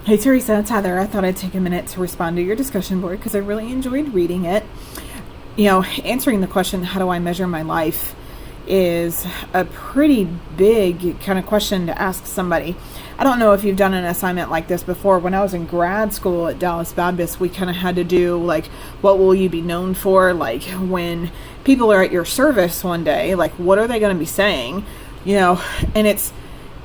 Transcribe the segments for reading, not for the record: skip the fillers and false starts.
Hey Teresa, it's Heather. I thought I'd take a minute to respond to your discussion board because I really enjoyed reading it. Answering the question, how do I measure my life, is a pretty big kind of question to ask somebody. I don't know if you've done an assignment like this before. When I was in grad school at Dallas Baptist, we kind of had to do like, what will you be known for? Like when people are at your service one day, like what are they going to be saying? And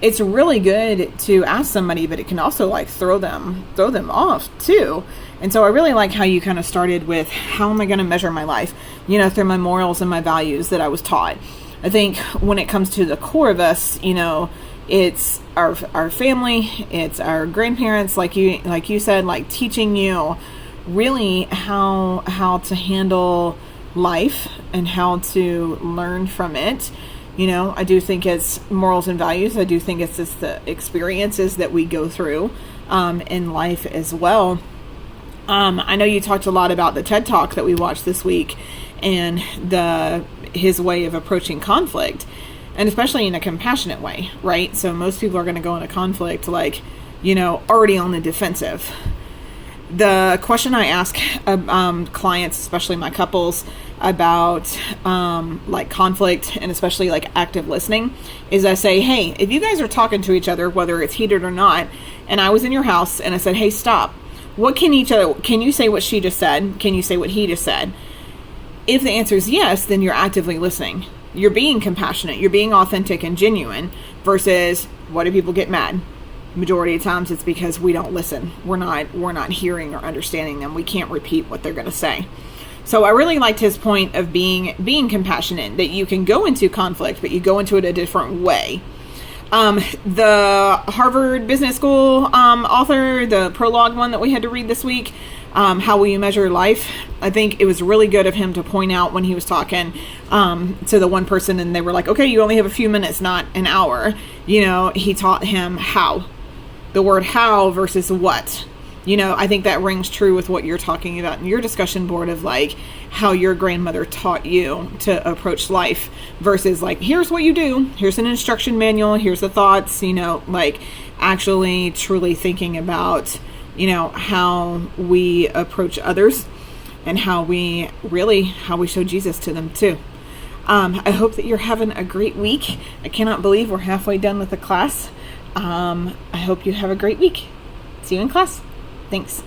it's really good to ask somebody, but it can also like throw them off too. And so I really like how you kind of started with, how am I going to measure my life, through my morals and my values that I was taught. I think when it comes to the core of us, it's our family, it's our grandparents, like you said, like teaching you really how to handle life and how to learn from it. I do think it's morals and values. I do think it's just the experiences that we go through in life as well. I know you talked a lot about the TED Talk that we watched this week and his way of approaching conflict, and especially in a compassionate way, right? So most people are going to go into conflict like, already on the defensive. The question I ask clients, especially my couples, about like conflict and especially like active listening, is I say, hey, if you guys are talking to each other, whether it's heated or not, and I was in your house and I said, hey, stop. Can you say what she just said? Can you say what he just said? If the answer is yes, then you're actively listening. You're being compassionate. You're being authentic and genuine versus, what do people get mad? Majority of times it's because we don't listen. We're not hearing or understanding them. We can't repeat what they're going to say. So I really liked his point of being compassionate, that you can go into conflict, but you go into it a different way. The Harvard Business School author, the prologue one that we had to read this week, how will you measure life? I think it was really good of him to point out when he was talking to the one person and they were like, okay, you only have a few minutes, not an hour. He taught him how. The word how versus what. I think that rings true with what you're talking about in your discussion board of like how your grandmother taught you to approach life versus like, here's what you do. Here's an instruction manual. Here's the thoughts, like actually truly thinking about, how we approach others and how we show Jesus to them too. I hope that you're having a great week. I cannot believe we're halfway done with the class. I hope you have a great week. See you in class. Thanks.